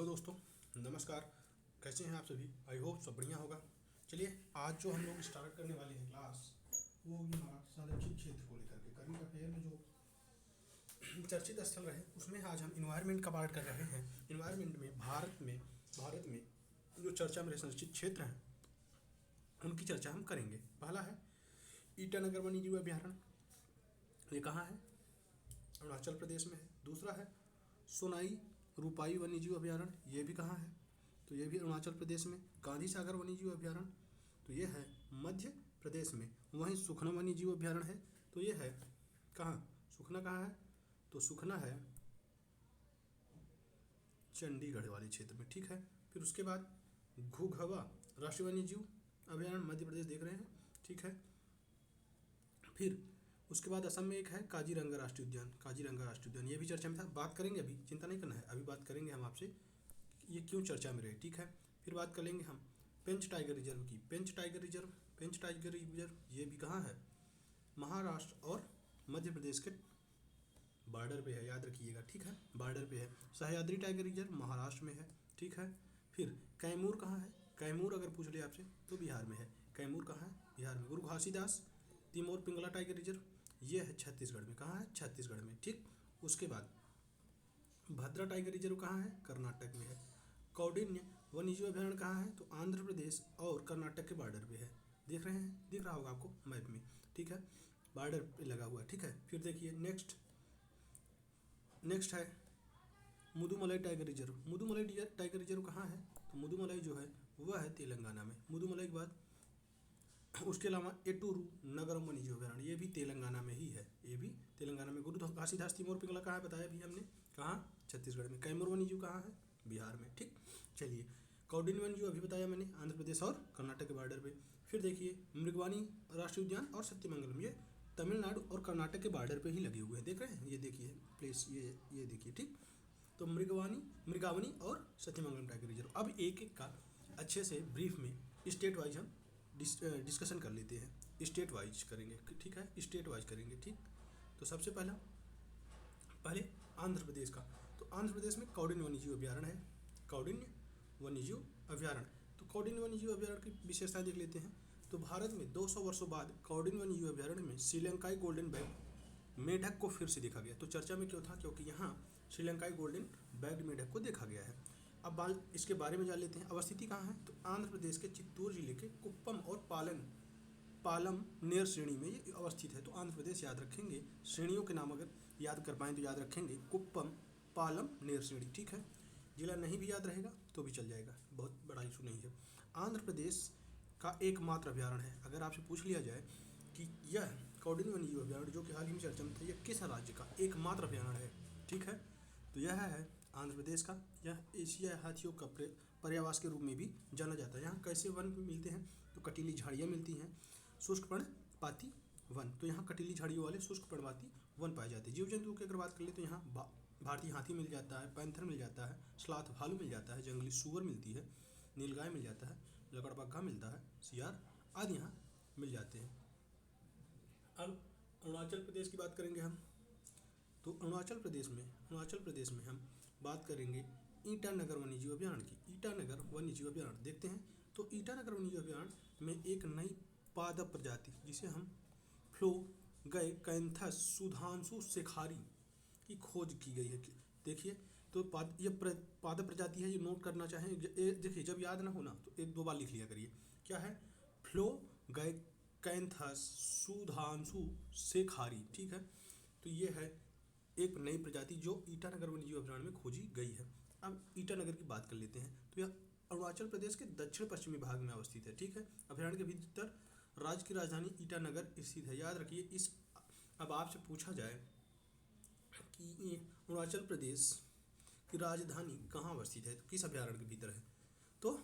Hello दोस्तों, नमस्कार। कैसे हैं आप सभी? आई होप सब बढ़िया होगा। चलिए, आज जो हम लोग स्टार्ट करने वाले हैं क्लास, वो होगी हमारा संरक्षित क्षेत्र को लेकर के। करंट अफेयर में जो चर्चित स्थल रहे उसमें आज हम इन्वायरमेंट का पार्ट कर रहे हैं। इन्वायरमेंट में भारत में जो चर्चा में रहे संरक्षित क्षेत्र हैं उनकी चर्चा हम करेंगे। पहला है ईटानगर वन्यजीव अभ्यारण्य, ये कहाँ है? अरुणाचल प्रदेश में है। दूसरा है सोनाई रूपाई वन्यजीव अभ्यारण्य, ये भी कहाँ है? तो ये भी अरुणाचल प्रदेश में। गांधी सागर वन्यजीव अभ्यारण्य, तो ये है मध्य प्रदेश में। वहीं सुखना वन्यजीव अभ्यारण्य है, तो ये है कहाँ? सुखना कहाँ है? तो सुखना है चंडीगढ़ वाले क्षेत्र में, ठीक है। फिर उसके बाद घुघवा राष्ट्रीय वन्यजीव अभ्यारण्य, मध्य प्रदेश देख रहे हैं, ठीक है। फिर उसके बाद असम में एक है काजीरंगा राष्ट्रीय उद्यान। काजीरंगा राष्ट्रीय उद्यान ये भी चर्चा में था, बात करेंगे, अभी चिंता नहीं करना है, अभी बात करेंगे हम आपसे ये क्यों चर्चा में रहे, ठीक है। फिर बात कर लेंगे हम पेंच टाइगर रिजर्व की। पेंच टाइगर रिजर्व ये भी कहाँ है? महाराष्ट्र और मध्य प्रदेश के बॉर्डर पे है, याद रखिएगा, ठीक है, बॉर्डर पे है। सह्याद्री टाइगर रिजर्व महाराष्ट्र में है, ठीक है। फिर कैमूर कहाँ है? कैमूर अगर पूछ ले आपसे तो बिहार में है। कैमूर कहाँ है? बिहार में। गुरु घासीदास तिमोर पिंगला टाइगर रिजर्व ये है छत्तीसगढ़ में। कहाँ है? छत्तीसगढ़ में, ठीक। उसके बाद भद्रा टाइगर रिजर्व कहाँ है? कर्नाटक में है। कौंडिन्य वन्यजीव अभ्यारण्य कहाँ है? तो आंध्र प्रदेश और कर्नाटक के बॉर्डर पे है। देख रहे हैं, दिख रहा होगा आपको मैप में, ठीक है, बॉर्डर पे लगा हुआ है, ठीक है। फिर देखिए नेक्स्ट है Mudumalai tiger reserve. Mudumalai tiger reserve कहाँ है? तो मुदुमलाई जो है वह है तेलंगाना में। मुदुमलाई के बाद उसके अलावा एटूरू नगरम वन्यजीव अभ्यारण्य, ये भी तेलंगाना में ही है, ये भी तेलंगाना में। गुरु घासीदास तिमोर पिंगला कहाँ है? बताया भी हमने, कहाँ? छत्तीसगढ़ में। कैमूर वन्यजीव कहाँ है? बिहार में, ठीक। चलिए, कौंडिन्य वन्यजीव अभी बताया मैंने, आंध्र प्रदेश और कर्नाटक के बॉर्डर पे। फिर देखिए मृगवानी राष्ट्रीय उद्यान और सत्यमंगलम, ये तमिलनाडु और कर्नाटक के बॉर्डर पे ही लगे हुए हैं, देख रहे हैं, ये देखिए प्लेस, ये देखिए, ठीक। तो मृगावनी और सत्यमंगलम टाइगर रिजर्व। अब एक एक का अच्छे से ब्रीफ में स्टेट वाइज हम डिस्कशन कर लेते हैं। स्टेट वाइज करेंगे, ठीक है, स्टेट वाइज करेंगे, ठीक। तो सबसे पहले आंध्र प्रदेश का। तो आंध्र प्रदेश में कौंडिन्य वन्यजीव अभ्यारण्य है। कौंडिन्य वन्यजीव अभ्यारण्य, तो कौंडिन्य वन्यजीव अभ्यारण्य की विशेषताएं देख लेते हैं। तो भारत में 200 वर्षों बाद कौंडिन्य वन्यजीव अभ्यारण्य में श्रीलंकाई गोल्डन बैग मेढक को फिर से देखा गया। तो चर्चा में क्यों था? क्योंकि यहाँ श्रीलंकाई गोल्डन बैग्ड मेढक को देखा गया है। अब इसके बारे में जान लेते हैं। अवस्थिति कहाँ है? तो आंध्र प्रदेश के चित्तूर जिले के कुप्पम और पालम नेर श्रेणी में ये अवस्थित है। तो आंध्र प्रदेश याद रखेंगे, श्रेणियों के नाम अगर याद कर पाएँ तो याद रखेंगे कुप्पम, पालम, नेर श्रेणी, ठीक है। जिला नहीं भी याद रहेगा तो भी चल जाएगा, बहुत बड़ा इशू नहीं है। आंध्र प्रदेश का एकमात्र अभ्यारण्य है। अगर आपसे पूछ लिया जाए कि यह कौंडिन्य वन्यजीव अभ्यारण्य जो कि हाल ही में चर्चा में था, यह किस राज्य का एकमात्र अभ्यारण्य है, ठीक है, तो यह है आंध्र प्रदेश का। यह एशियाई हाथियों का पर्यावास के रूप में भी जाना जाता है। यहाँ कैसे वन मिलते हैं? तो कटीली झाड़ियाँ मिलती हैं, शुष्क पर्णपाती वन। तो यहाँ कटीली झाड़ियों वाले शुष्क पर्णपाती वन पाए जाते हैं। जीव जंतु की अगर बात कर ले तो यहाँ भारतीय हाथी मिल जाता है, पैंथर मिल जाता है, स्लाथ भालू मिल जाता है, जंगली सूअर मिलती है, नीलगाय मिल जाता है, लकड़बग्घा मिलता है, सियार आदि यहाँ मिल जाते हैं। अब अरुणाचल प्रदेश की बात करेंगे हम। तो अरुणाचल प्रदेश में हम बात करेंगे ईटानगर वन्यजीव अभ्यारण्य की। ईटानगर वन्यजीव अभ्यारण्य देखते हैं। तो ईटानगर वन्यजीव अभ्यारण्य में एक नई पादप प्रजाति जिसे हम फ्लोगैकेंथस सुधांशु शेखारी की खोज की गई है। देखिए, तो ये पादप प्रजाति है, ये नोट करना चाहें, देखिए जब याद ना हो ना तो एक दो बार लिख लिया करिए। क्या है? फ्लोगैकेंथस सुधांशु शेखारी, ठीक है। तो ये है एक नई प्रजाति जो ईटानगर वन्यजीव अभ्यारण्य में खोजी गई है। अब ईटानगर की बात कर लेते हैं। तो यह अरुणाचल प्रदेश के दक्षिण पश्चिमी भाग में अवस्थित है, ठीक है। अभ्यारण्य के भीतर राज्य की राजधानी ईटानगर स्थित है। याद रखिए इस, अब आपसे पूछा जाए कि ये अरुणाचल प्रदेश की राजधानी कहाँ अवस्थित है, तो किस अभ्यारण्य के भीतर है? तो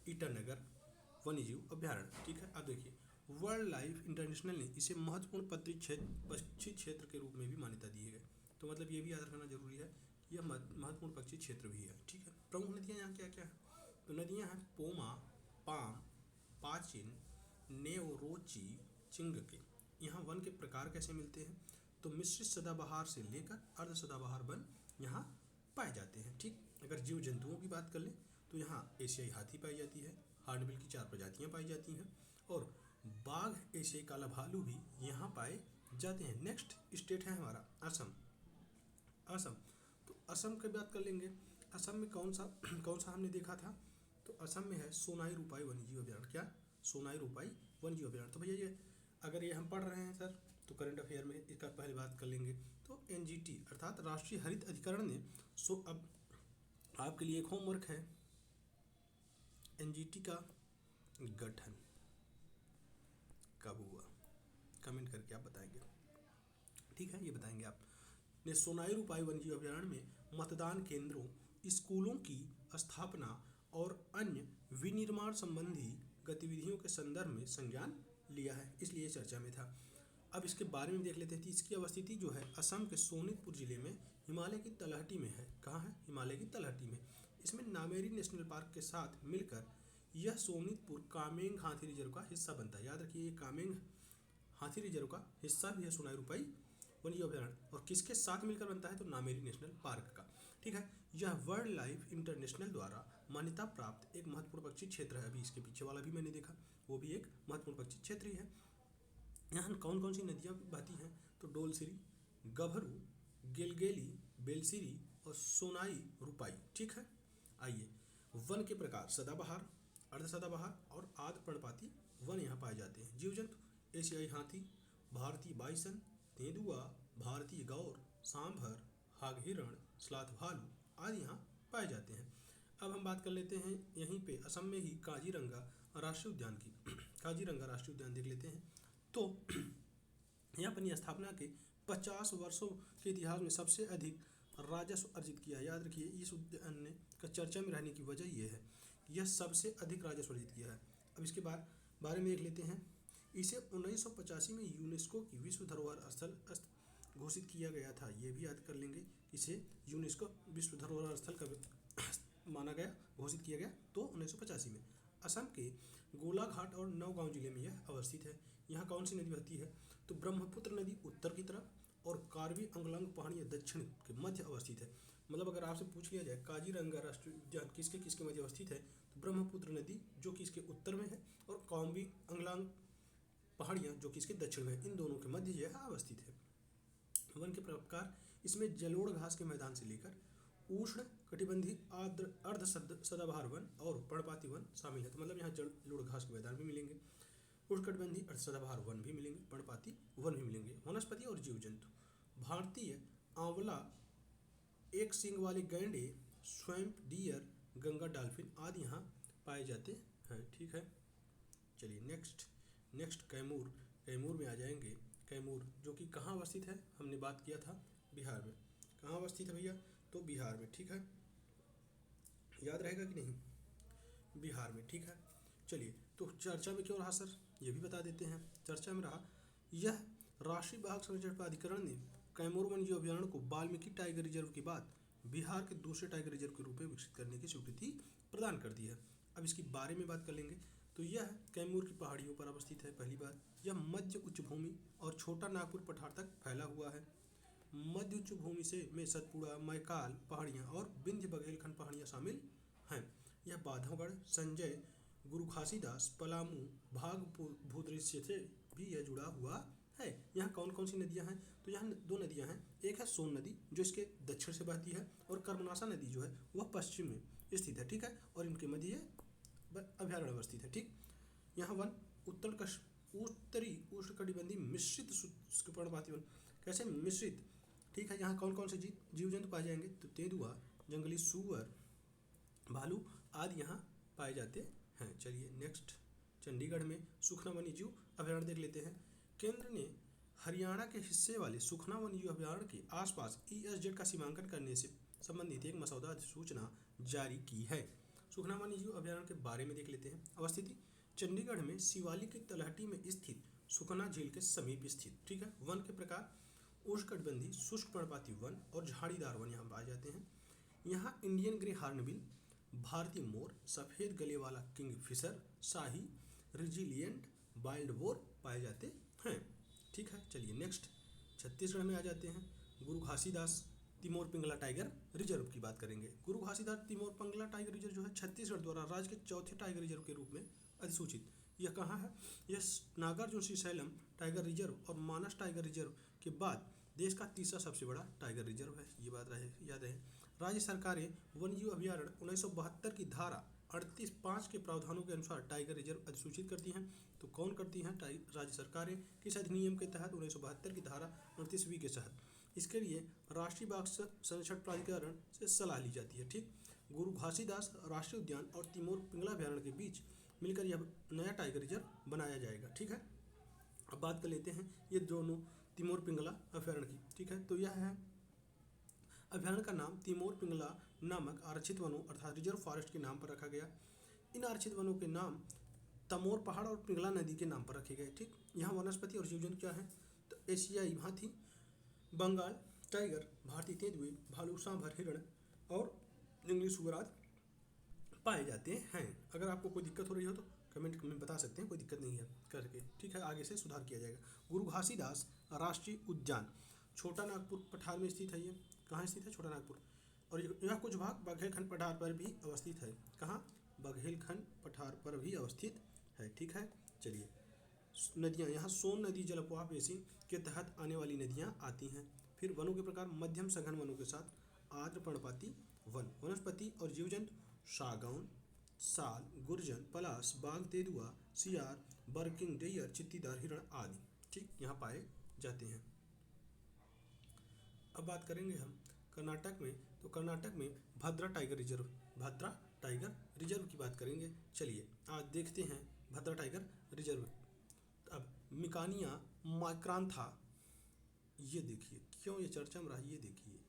ईटानगर वन्यजीव अभ्यारण्य, ठीक है। अब देखिए वर्ल्ड लाइफ इंटरनेशनल ने इसे महत्वपूर्ण पक्षी क्षेत्र के रूप में भी मान्यता दी है। तो मतलब ये भी याद रखना जरूरी है, यह महत्वपूर्ण पक्षी क्षेत्र भी है, ठीक है। प्रमुख नदियाँ यहाँ क्या क्या है? तो नदियाँ हैं पोमा, पाम, पाचिन, नेवरोची, चिंगके। यहाँ वन के प्रकार कैसे मिलते हैं? तो मिश्रित सदाबहार से लेकर अर्ध सदाबहार वन यहाँ पाए जाते हैं। ठीक, अगर जीव जंतुओं की बात कर लें तो यहाँ एशियाई हाथी पाई जाती है, हार्नबिल की 4 प्रजातियाँ पाई जाती हैं और बाघ एशियाई काला भालू भी यहाँ पाए जाते हैं। नेक्स्ट स्टेट है हमारा असम। असम, तो असम की बात कर लेंगे। असम में कौन सा हमने देखा था, तो असम में है सोनाई रूपाई वन्यजीव अभयारण्य। क्या, सोनाई रूपाई वन्यजीव अभयारण्य। तो भैया ये अगर ये हम पढ़ रहे हैं सर तो करंट अफेयर में इसका पहले बात कर लेंगे। तो एनजीटी अर्थात राष्ट्रीय हरित अधिकरण ने अब आपके लिए एक होमवर्क है, एनजीटी का गठन कब हुआ, कमेंट करके आप बताएंगे। ठीक है, ये बताएंगे आप। ने सोनाई रूपाई वन्यजीव अभयारण्य में मतदान केंद्रों, स्कूलों की स्थापना और अन्य विनिर्माण संबंधी गतिविधियों के संदर्भ में संज्ञान लिया है, इसलिए चर्चा में था। अब इसके बारे में देख लेते हैं। इसकी अवस्थिति जो है असम के सोनितपुर जिले में हिमालय की तलहटी में है। कहाँ है, हिमालय की तलहटी में। इसमें नामेरी नेशनल पार्क के साथ मिलकर यह सोनितपुर कामेंग हाथी रिजर्व का हिस्सा बनता है। याद रखिए, ये कामेंग हाथी रिजर्व का हिस्सा भी है सोनाई रूपाई वन्यजीव अभयारण्य, और किसके साथ मिलकर बनता है, तो नामेरी नेशनल पार्क का। ठीक है, यह वर्ल्ड लाइफ इंटरनेशनल द्वारा मान्यता प्राप्त एक महत्वपूर्ण पक्षी क्षेत्र है। अभी इसके पीछे वाला भी मैंने देखा, वो भी एक महत्वपूर्ण पक्षी क्षेत्र ही है। यहाँ कौन कौन सी नदियाँ बहती हैं, तो डोलसिरी, गभरू, गेलगेली, बेलसिरी और सोनाई रूपाई। ठीक है, आइए। वन के प्रकार सदाबहार, अर्धसदाबहार और आर्द्र पर्णपाती वन यहाँ पाए जाते हैं। जीव जंतु एशियाई हाथी, भारतीय बाइसन, तेंदुआ, भारतीय गौर, सांभर, हाग हिरण, स्लाथ भालू आदि यहाँ पाए जाते हैं। अब हम बात कर लेते हैं यहीं पे असम में ही काजीरंगा राष्ट्रीय उद्यान की। काजीरंगा राष्ट्रीय उद्यान देख लेते हैं। तो यहाँ अपनी स्थापना के 50 वर्षों के इतिहास में सबसे अधिक राजस्व अर्जित किया। याद रखिए, इस उद्यान ने का चर्चा में रहने की वजह यह है, यह सबसे अधिक राजस्व अर्जित किया है। अब इसके बारे में देख लेते हैं। इसे 1985 में यूनेस्को की विश्व धरोहर स्थल घोषित किया गया था। ये भी याद कर लेंगे, इसे यूनेस्को विश्व धरोहर स्थल का माना गया, घोषित किया गया तो 1985 में। असम के गोलाघाट और नौगांव जिले में यह अवस्थित है। यहाँ कौन सी नदी बहती है, तो ब्रह्मपुत्र नदी उत्तर की तरफ और कार्बी अंगलांग पहाड़ियाँ दक्षिण के मध्य अवस्थित है। मतलब अगर आपसे पूछ लिया जाए काजीरंगा राष्ट्रीय उद्यान किसके किसके मध्य अवस्थित है, तो ब्रह्मपुत्र नदी जो कि इसके उत्तर में है और कार्बी अंगलांग पहाड़ियाँ जो कि इसके दक्षिण में है, इन दोनों के मध्य यह अवस्थित है। वन के प्रकार, इसमें जलोढ़ घास के मैदान से लेकर उष्ण कटिबंधीय अर्ध सदाबहार वन और पर्णपाती वन शामिल है। तो मतलब यहाँ जलोढ़ घास के मैदान भी मिलेंगे, उष्णकटिबंधीय अर्ध सदाबहार वन भी मिलेंगे, पर्णपाती वन भी मिलेंगे। वनस्पति और जीव जंतु, भारतीय आंवला, एक सींग वाले गैंडे, स्वैम्प डियर, गंगा डॉल्फिन आदि यहाँ पाए जाते हैं। ठीक है, चलिए नेक्स्ट कैमूर में आ जाएंगे। कैमूर जो कि कहाँ अवस्थित है, हमने बात किया था बिहार में। कहाँ अवस्थित है भैया, तो बिहार में। ठीक है, याद रहेगा कि नहीं, बिहार में। ठीक है, चलिए। तो चर्चा में क्यों रहा सर, ये भी बता देते हैं। चर्चा में रहा, यह राष्ट्रीय बाघ संरक्षण प्राधिकरण ने कैमूर वन्यजीव अभयारण्य को वाल्मीकि टाइगर रिजर्व के बाद बिहार के दूसरे टाइगर रिजर्व के रूप में विकसित करने की स्वीकृति प्रदान कर दी है। अब इसके बारे में बात कर लेंगे। तो यह कैमूर की पहाड़ियों पर अवस्थित है। पहली बात, यह मध्य उच्च भूमि और छोटा नागपुर पठार तक फैला हुआ है। मध्य उच्च भूमि से में सतपुड़ा, मैकाल पहाड़ियाँ और विंध्य बघेलखंड पहाड़ियाँ शामिल हैं। यह बांधवगढ़, संजय, गुरु घासीदास, पलामू, भाग भूदृश्य से भी यह जुड़ा हुआ है। यहाँ कौन कौन सी नदियाँ हैं, तो यहाँ 2 नदियाँ हैं। एक है सोन नदी जो इसके दक्षिण से बहती है, और कर्मनाशा नदी जो है वह पश्चिम में स्थित है। ठीक है, और इनके मध्य अभयारण्य अवस्थित है। ठीक, यहाँ वन उत्तरी उष्णकटिबंधीय मिश्रित शुष्क पर्णपाती वन। कैसे मिश्रित, ठीक है। यहाँ कौन कौन से जीव जंतु पाए जाएंगे, तो तेंदुआ, जंगली सूअर, भालू आदि यहाँ पाए जाते हैं। चलिए नेक्स्ट, चंडीगढ़ में सुखना वन्यजीव अभयारण्य देख लेते हैं। केंद्र ने हरियाणा के हिस्से वाले सुखना वन्यजीव अभयारण्य के आसपास ESZ का सीमांकन करने से संबंधित एक मसौदा अधिसूचना जारी की है। सुखना वन्यजीव अभयारण्य के बारे में देख लेते हैं। अवस्थिति, चंडीगढ़ में शिवालिक की तलहटी में स्थित सुखना झील के समीप स्थित। ठीक है, वन के प्रकार उष्णकटिबंधीय शुष्क पर्णपाती वन और झाड़ीदार वन यहाँ पाए जाते हैं। यहाँ इंडियन ग्रे हॉर्नबिल, भारतीय मोर, सफ़ेद गले वाला किंगफिशर, शाही, रिजिलियंट, वाइल्ड बोर पाए जाते हैं। ठीक है, चलिए नेक्स्ट, छत्तीसगढ़ में आ जाते हैं। गुरु घासीदास तिमोर पिंगला टाइगर रिजर्व की बात करेंगे। गुरु घासीदास तिमोर पिंगला टाइगर रिजर्व जो है छत्तीसगढ़ द्वारा राज्य के चौथे टाइगर रिजर्व के रूप में अधिसूचित। यह कहाँ है? यह नागार्जुन श्रीशैलम टाइगर रिजर्व और मानस टाइगर रिजर्व के बाद देश का तीसरा सबसे बड़ा टाइगर रिजर्व है। ये बात याद रहे। राज्य सरकारें वन्यजीव अभ्यारण्य 1972 की धारा 38(5) के प्रावधानों के अनुसार टाइगर रिजर्व अधिसूचित करती हैं। तो कौन करती हैं? राज्य सरकारें। किस अधिनियम के तहत? 1972 की धारा 38(b) के तहत। इसके लिए राष्ट्रीय बाघ संरक्षण प्राधिकरण से सलाह ली जाती है। ठीक, गुरु घासीदास राष्ट्रीय उद्यान और तिमोर पिंगला अभ्यारण्य के बीच मिलकर यह नया टाइगर रिजर्व बनाया जाएगा। ठीक है, अब बात कर लेते हैं ये दोनों तिमोर पिंगला अभ्यारण्य की। ठीक है, तो यह है अभ्यारण्य का नाम तिमोर पिंगला नामक आरक्षित वनों अर्थात रिजर्व फॉरेस्ट के नाम पर रखा गया। इन आरक्षित वनों के नाम तमोर पहाड़ और पिंगला नदी के नाम पर रखे गए। ठीक, यहाँ वनस्पति और जीव जंतु क्या है? तो एशियाई हाथी, बंगाल टाइगर, भारतीय तेंदुए, भालू, सांभर, हिरण और जंगली सुअर आदि पाए जाते हैं। अगर आपको कोई दिक्कत हो रही हो तो कमेंट में बता सकते हैं, कोई दिक्कत नहीं है करके। ठीक है, आगे से सुधार किया जाएगा। गुरु घासीदास राष्ट्रीय उद्यान छोटा नागपुर पठार में स्थित है। ये कहाँ स्थित है? छोटा नागपुर। और यह कुछ भाग बघेलखंड पठार पर भी अवस्थित है। कहाँ? बघेलखंड पठार पर भी अवस्थित है। ठीक है, चलिए नदियाँ, यहाँ सोन नदी जलप्रवाह बेसिन के तहत आने वाली नदियाँ आती हैं। फिर वनों के प्रकार मध्यम सघन वनों के साथ आर्द्र पर्णपाती वन। वनस्पति और जीव जंतु सागौन, साल, गुर्जन, पलाश, बाघ, तेंदुआ, सियार, बरकिंग, डेयर, चित्तीदार, हिरण आदि ठीक यहाँ पाए जाते हैं। अब बात करेंगे हम कर्नाटक में। तो कर्नाटक में भद्रा टाइगर रिजर्व, भद्रा टाइगर रिजर्व की बात करेंगे। चलिए आज देखते हैं भद्रा टाइगर रिजर्व। अब मिकानिया माइक्रांथा, ये देखिए क्यों ये चर्चा में रहा, ये देखिए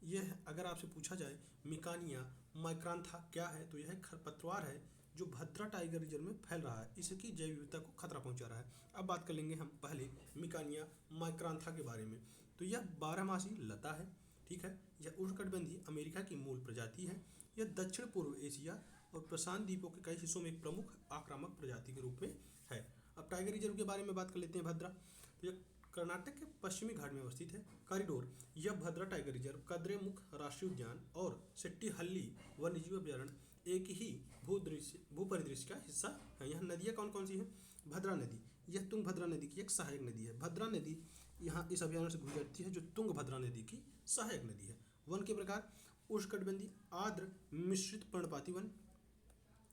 यह अगर आपसे पूछा जाए मिकानिया माइक्रांथा क्या है, तो यह खरपतवार है जो भद्रा टाइगर रिजर्व में फैल रहा है, इसकी जैव विविधता को खतरा पहुंचा रहा है। अब बात कर लेंगे हम पहले मिकानिया माइक्रांथा के बारे में। तो यह 12मासी लता है। ठीक है, यह उष्णकटिबंधीय अमेरिका की मूल प्रजाति है। यह दक्षिण पूर्व एशिया और प्रशांत द्वीपों के कई हिस्सों में एक प्रमुख आक्रामक प्रजाति के रूप में है। अब टाइगर रिजर्व के बारे में बात कर लेते हैं। भद्रा, तो यह कर्नाटक के पश्चिमी घाट में अवस्थित है। कॉरिडोर, यह भद्रा टाइगर रिजर्व, कद्रेमुख राष्ट्रीय उद्यान और सेट्टीहल्ली वन्यजीव अभ्यारण्य एक ही भूपरिदृश्य का हिस्सा है। यहाँ नदियाँ कौन कौन सी हैं? भद्रा नदी, यह तुंगभद्रा नदी की एक सहायक नदी है। भद्रा नदी यहाँ इस अभ्यारण्य से गुजरती है, जो तुंगभद्रा नदी की सहायक नदी है। वन के प्रकार उष्णकटिबंधीय आर्द्र मिश्रित पर्णपाती वन,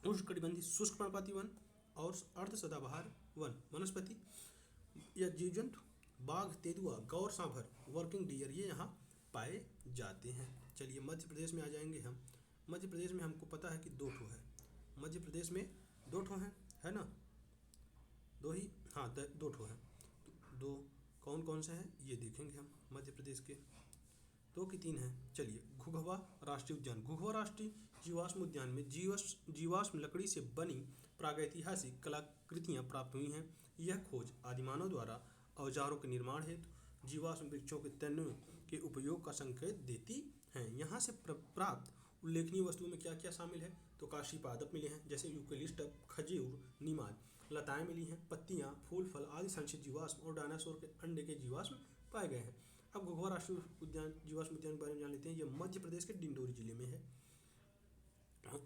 उष्णकटिबंधीय शुष्क पर्णपाती वन और अर्ध सदाबहार वन। वनस्पति या जीव जंतु बाघ, तेंदुआ, गौर, सांभर, वर्किंग डियर ये यहाँ पाए जाते हैं। चलिए मध्य प्रदेश में आ जाएंगे हम। मध्य प्रदेश में हमको पता है कि 2 ठो है। मध्य प्रदेश में 2 ठो है ना? 2 ही, हाँ 2 ठो है। तो 2 कौन कौन से हैं ये देखेंगे हम मध्य प्रदेश के। 2 की 3 हैं। चलिए घुघवा राष्ट्रीय उद्यान। घुघवा राष्ट्रीय जीवाश्म उद्यान में जीवाश्म लकड़ी से बनी प्रागैतिहासिक कलाकृतियाँ प्राप्त हुई हैं। यह खोज आदिमानव द्वारा औजारों के निर्माण हेतु जीवाश्म वृक्षों के तनों के उपयोग का संकेत देती हैं। यहाँ से प्राप्त उल्लेखनीय वस्तुओं में क्या क्या शामिल है? तो काशी पादप मिले हैं, जैसे यूकेलिप्टस, खजूर, नीमाद, लताएं मिली हैं, पत्तियाँ, फूल, फल आदि संचित जीवाश्म और डायनासोर के अंडे के जीवाश्म पाए गए हैं। अब घुघवा राष्ट्रीय उद्यान जीवाश्म उद्यान के बारे में जान लेते हैं। यह मध्य प्रदेश के डिंडोरी जिले में है।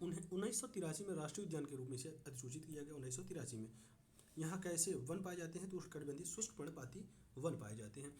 उन्हें 1983 में राष्ट्रीय उद्यान के रूप में इसे अधिसूचित किया गया। 1983 में यहाँ कैसे वन पाए जाते हैं? तो उष्णकटिबंधीय शुष्क पर्णपाती वन पाए जाते हैं।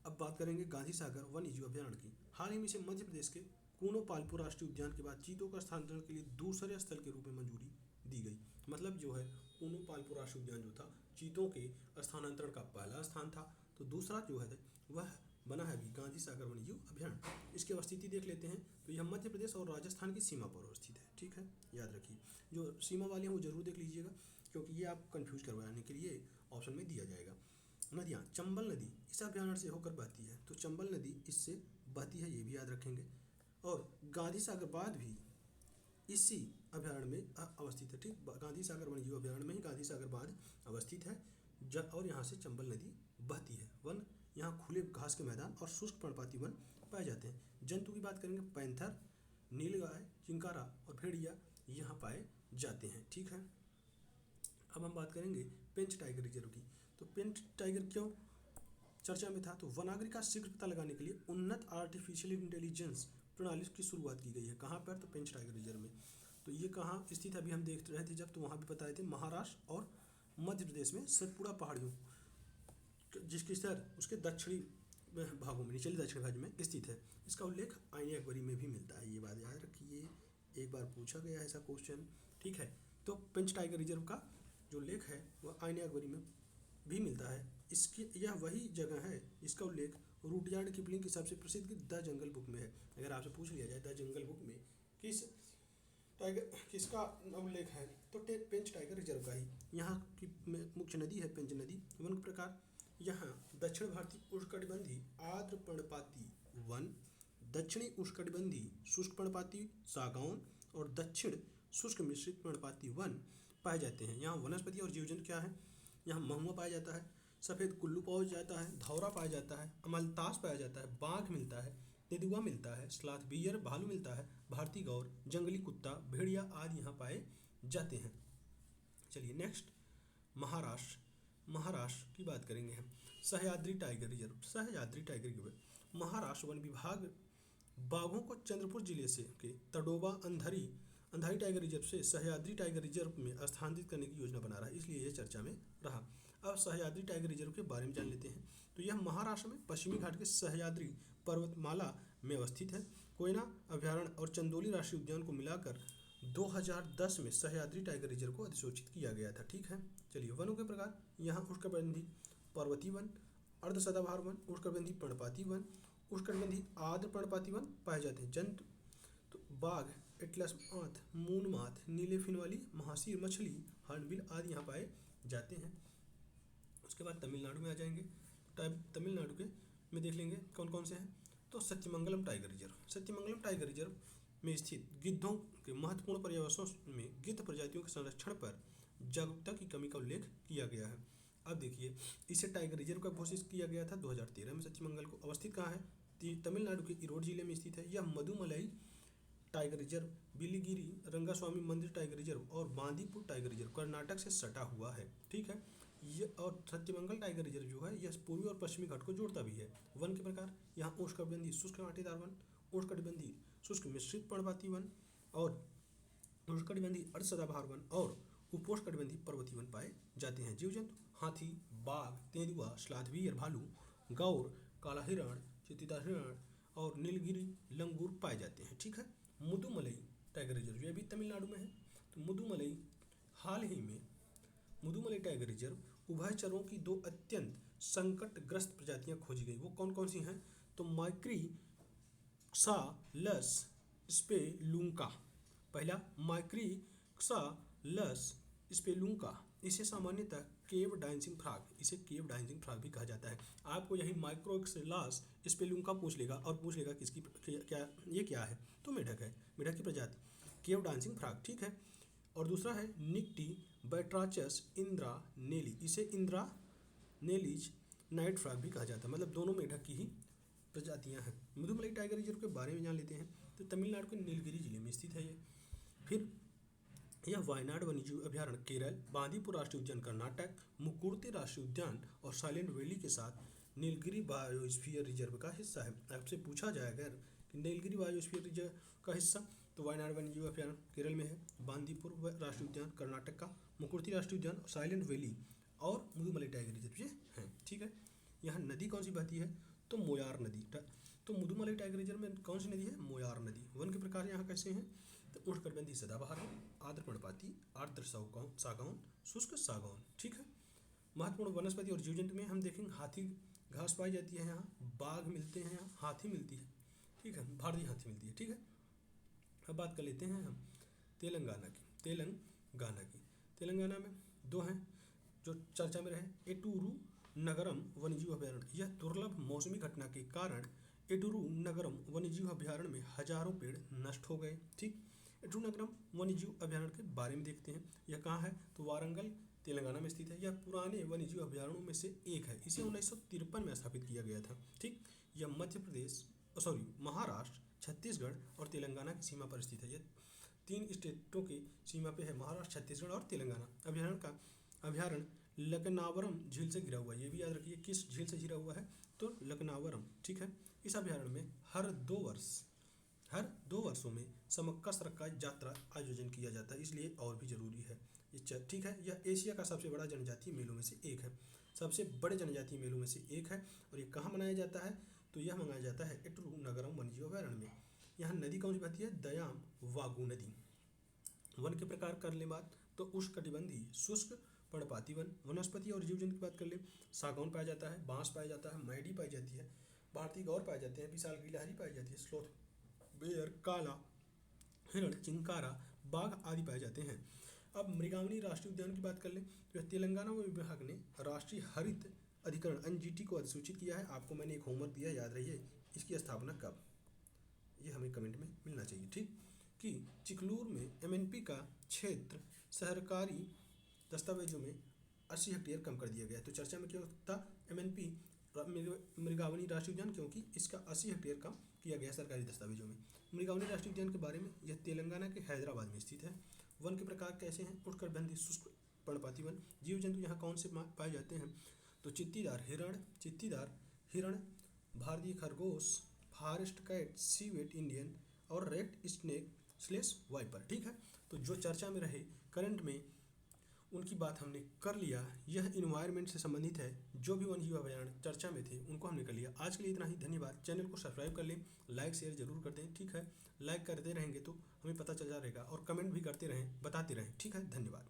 अब बात करेंगे गांधी सागर वन्यजीव अभ्यारण्य की। हाल ही में इसे मध्य प्रदेश के कूनो पालपुर राष्ट्रीय उद्यान के बाद चीतों का स्थानांतरण के लिए दूसरे स्थल के रूप में मंजूरी दी गई। मतलब जो है कूनो पालपुर राष्ट्रीय उद्यान जो था चीतों के स्थानांतरण का पहला स्थान था, तो दूसरा जो है वह बना है अभी गांधी सागर वन्यजीव अभ्यारण्य। इसकी अवस्थिति देख लेते हैं। तो यह मध्य प्रदेश और राजस्थान की सीमा पर अवस्थित है। ठीक है, याद रखिए जो सीमा वाले हैं वो जरूर देख लीजिएगा, क्योंकि ये आप कंफ्यूज करवाने के लिए ऑप्शन में दिया जाएगा। नदियाँ, चंबल नदी इस अभ्यारण्य से होकर बहती है, तो चंबल नदी इससे बहती है, ये भी याद रखेंगे। और गांधी सागर बांध भी इसी अभ्यारण्य में अवस्थित है। ठीक, गांधी सागर वन्यजीव अभ्यारण्य में ही गांधी सागर बांध अवस्थित है और यहाँ से चंबल नदी बहती है। वन, यहाँ खुले घास के मैदान और शुष्क पर्णपाती वन पाए जाते हैं। जंतु की बात करेंगे, पैंथर, नीलगाय, चिंकारा और भेड़िया यहाँ पाए जाते हैं। ठीक है, अब हम बात करेंगे पेंच टाइगर रिजर्व की। तो पेंच टाइगर क्यों? चर्चा में था। तो वनाग्नि का शीघ्र पता लगाने के लिए उन्नत आर्टिफिशियल इंटेलिजेंस प्रणाली की शुरुआत की गई है। कहाँ पर? तो पेंच टाइगर रिजर्व में। तो ये कहाँ स्थित है अभी हम देख रहे थे जब, तो वहाँ भी बताए थे महाराष्ट्र और मध्य प्रदेश में सतपुड़ा पहाड़ियों, जिसकी स्तर उसके दक्षिणी भागों में, निचले दक्षिणी भाग में स्थित है। इसका उल्लेख आईने अकबरी में भी मिलता है। ये बात याद रखिए, एक बार पूछा गया है ऐसा क्वेश्चन, ठीक है। तो पेंच टाइगर रिजर्व का जो उल्लेख है वह आईने अकबरी में भी मिलता है। इसकी यह वही जगह है इसका उल्लेख रुडयार्ड किपलिंग की सबसे प्रसिद्ध द जंगल बुक में है। अगर आपसे पूछ लिया जाए द जंगल बुक में किसका उल्लेख है, तो पेंच टाइगर रिजर्व का ही। यहाँ की मुख्य नदी है पेंच नदी। वन प्रकार, यहाँ दक्षिण भारतीय उष्णकटिबंधीय आर्द्र पर्णपाती वन, दक्षिणी उष्णकटिबंधीय शुष्क पर्णपाती सागौन और दक्षिण शुष्क मिश्रित पर्णपाती वन पाए जाते हैं। यहाँ वनस्पति और जीव जंतु क्या है? यहाँ महुआ पाया जाता है, सफ़ेद कुल्लू पाया जाता है, धौरा पाया जाता है, अमलतास पाया जाता है, बाघ मिलता है, तेंदुआ मिलता है, स्लॉथ बियर भालू मिलता है, भारतीय गौर, जंगली कुत्ता, भेड़िया आदि यहाँ पाए जाते हैं। चलिए नेक्स्ट, महाराष्ट्र की बात करेंगे हम। Sahyadri tiger reserve, Sahyadri tiger reserve Maharashtra one विभाग बाघों को चंद्रपुर जिले से के तडोबा अंधारी टाइगर रिजर्व से सह्याद्री टाइगर रिजर्व में स्थानांतरित करने की योजना बना रहा है, इसलिए यह चर्चा में रहा। अब सह्याद्री टाइगर रिजर्व के बारे में जान लेते हैं। तो यह महाराष्ट्र में पश्चिमी घाट के सह्याद्री पर्वतमाला में अवस्थित है। कोयना अभ्यारण्य और चंदोली राष्ट्रीय उद्यान को मिलाकर 2010 में सह्याद्री टाइगर रिजर्व को अधिसूचित किया गया था, ठीक है। चलिए वनों के प्रकार, यहाँ उष्णकटिबंधीय पर्वतीय वन, अर्ध सदाबहार वन, उष्णकटिबंधीय पर्णपाती वन, उष्णकटिबंधीय आर्द्र पर्णपाती वन पाए जाते हैं। जंतु तो बाघ, एटलस माथ, मून माथ, नीले फिन वाली महासीर मछली, हॉर्नबिल आदि यहाँ पाए जाते हैं। उसके बाद तमिलनाडु में आ जाएंगे। तमिलनाडु के में देख लेंगे कौन कौन से हैं। तो Sathyamangalam tiger reserve, Sathyamangalam tiger reserve में स्थित गिद्धों के महत्वपूर्ण पर्यावरणों में गिद्ध प्रजातियों के संरक्षण पर जागरूकता की कमी का उल्लेख किया गया है। अब देखिए, इसे टाइगर रिजर्व का घोषित किया गया था 2013 में। सत्यमंगल को अवस्थित कहाँ है? तमिलनाडु के ईरोड जिले में स्थित है। यह मधुमलाई टाइगर रिजर्व, बिलीगिरी रंगास्वामी मंदिर टाइगर रिजर्व और बांदीपुर टाइगर रिजर्व कर्नाटक से सटा हुआ है, ठीक है। ये और सत्यमंगल टाइगर रिजर्व जो है यह पूर्वी और पश्चिमी घाट को जोड़ता भी है। वन के प्रकार, यहाँ उष्णकटिबंधीय शुष्क कांटेदार वन, उष्णकटिबंधीय शुष्क मिश्रित पर्णपाती वन और उष्णकटिबंधीय अर्ध सदाबहार वन और उपोष्णकटिबंधीय पर्वतीय वन पाए जाते हैं। जीव जंतु हाथी, बाघ, तेंदुआ, स्लॉथ बियर भालू, गौर, काला हिरण, चित्तीदार हिरण और नीलगिरी लंगूर पाए जाते हैं, ठीक है। मुदुमलाई टाइगर रिजर्व, ये भी तमिलनाडु में है। तो मुदुमलाई हाल ही में मुदुमलाई टाइगर रिजर्व उभयचरों की दो अत्यंत संकटग्रस्त प्रजातियां खोजी गई। वो कौन कौन सी हैं? तो माइक्रीक्सालस स्पेलुंका, पहला माइक्रीक्सालस स्पेलुंका, इसे सामान्यतः केव डांसिंग फ्रॉग, इसे केव डांसिंग फ्रॉग भी कहा जाता है। आपको यही माइक्रोक्सालस स्पेलुंका पूछ लेगा और पूछ लेगा किसकी क्या ये क्या है, तो मेढक है, मेढक की प्रजाति केव डांसिंग फ्रॉग, ठीक है। और दूसरा है निक्टी बैट्राचस इंद्रा नेली, इसे इंद्रा नेलीज नाइट फ्रॉग भी कहा जाता है। मतलब दोनों मेढक की ही प्रजातियां हैं। मुदुमलाई टाइगर रिजर्व के बारे में जान लेते हैं। तो तमिलनाडु के नीलगिरी जिले में स्थित है ये। फिर यह वायनाड वन्यजीव अभ्यारण्य केरल, बांदीपुर राष्ट्रीय उद्यान कर्नाटक, मुकुर्ती राष्ट्रीय उद्यान और साइलेंट वैली के साथ नीलगिरी बायोस्फीयर रिजर्व का हिस्सा है। आपसे पूछा जाए अगर कि नीलगिरी बायोस्फीयर रिजर्व का हिस्सा, तो वायनाड वन्यजीव अभ्यारण्य केरल में है, बांदीपुर राष्ट्रीय उद्यान कर्नाटक का, मुकुर्ती राष्ट्रीय उद्यान, साइलेंट वैली और मुदुमलाई टाइगर रिजर्व ये हैं, ठीक है। यहाँ नदी कौन सी बहती है? तो मोयार नदी। तो मुदुमलाई टाइगर रिजर्व में कौन सी नदी है? मोयार नदी। वन के प्रकार यहाँ कैसे हैं? तो उष्णकटिबंधीय सदाबहार, आर्द्र पर्णपाती, आर्द्र सागौन, शुष्क सागौन, ठीक है। महत्वपूर्ण वनस्पति और जीव जंतु में हम देखेंगे हाथी घास पाई जाती है, यहाँ बाघ मिलते हैं, यहाँ हाथी मिलती है, ठीक है, भारतीय हाथी मिलती है, ठीक है। अब बात कर लेते हैं हम तेलंगाना की। तेलंगाना में दो हैं जो चर्चा में रहे। एटूरू नगरम वन्यजीव अभ्यारण्य, यह दुर्लभ मौसमी घटना के कारण एटूरू नगरम वन्यजीव अभ्यारण्य में हजारों पेड़ नष्ट हो गए, ठीक। एटूरू नगरम वन्यजीव अभ्यारण्य के बारे में देखते हैं। यह कहाँ है? तो वारंगल तेलंगाना में स्थित है। यह पुराने वन्यजीव अभ्यारण्यों में से एक है। इसे 1953 में स्थापित किया गया था, ठीक। यह मध्य प्रदेश महाराष्ट्र, छत्तीसगढ़ और तेलंगाना की सीमा पर स्थित है। यह 3 स्टेटों की सीमा पे है, महाराष्ट्र, छत्तीसगढ़ और तेलंगाना। अभ्यारण्य लकनावरम झील से घिरा हुआ है। ये भी याद रखिए किस झील से घिरा हुआ है? तो लकनावरम, ठीक है। इस अभ्यारण्य में हर 2 वर्षों में समकस्र का यात्रा आयोजन किया जाता है, इसलिए और भी जरूरी है ये, ठीक है। यह एशिया का सबसे बड़ा जनजातीय मेलों में से एक है, सबसे बड़े जनजातीय मेलों में से एक है। और ये कहाँ मनाया जाता है, तो यह मनाया जाता है एट्रू नगरम वन्यजीव अभयारण्य में। यहाँ नदी कौन सी बहती है, दयाम वागू नदी। वन के प्रकार कर ले बात, तो उष्णकटिबंधीय शुष्क पर्णपाती वन। वनस्पति और जीव जंतु की बात कर ले, सागौन पाया जाता है, बांस पाया जाता है, मैडी पाई जाती है, भारतीय गौर पाए जाते हैं, विशाल गिलहरी पाई जाती है, स्लोथ, बेर, काला हिरण, चिंकारा, बाघ आदि पाए जाते हैं। अब मृगावनी राष्ट्रीय उद्यान की बात कर लें, तो तेलंगाना विभाग ने राष्ट्रीय हरित अधिकरण एनजीटी को अधिसूचित किया है। आपको मैंने एक होमवर्क दिया, याद रहिए इसकी स्थापना कब, ये हमें कमेंट में मिलना चाहिए, ठीक। कि चिकलूर में एमएनपी का क्षेत्र सरकारी दस्तावेजों में 80 हेक्टेयर कम कर दिया गया। तो चर्चा में क्यों था एमएनपी मृगावनी राष्ट्रीय उद्यान, क्योंकि इसका 80 हेक्टेयर कम किया गया सरकारी दस्तावेजों में। मृगावनी राष्ट्रीय उद्यान के बारे में, यह तेलंगाना के हैदराबाद में स्थित है। वन के प्रकार कैसे हैं, उष्णकटिबंधीय शुष्क पर्णपाती वन। जीव जंतु यहाँ कौन से पाए जाते हैं, तो चित्तीदार हिरण, भारतीय खरगोश, फॉरेस्ट कैट, सीवेट इंडियन और रेड स्नेक स्लेश वाइपर, ठीक है। तो जो चर्चा में रहे करंट में उनकी बात हमने कर लिया। यह इन्वायरमेंट से संबंधित है, जो भी वन्यजीव अभयारण्य चर्चा में थे उनको हमने कर लिया। आज के लिए इतना ही, धन्यवाद। चैनल को सब्सक्राइब कर लें, लाइक शेयर जरूर कर दें, ठीक है। लाइक करते रहेंगे तो हमें पता चल जाएगा, और कमेंट भी करते रहें, बताते रहें, ठीक है। धन्यवाद।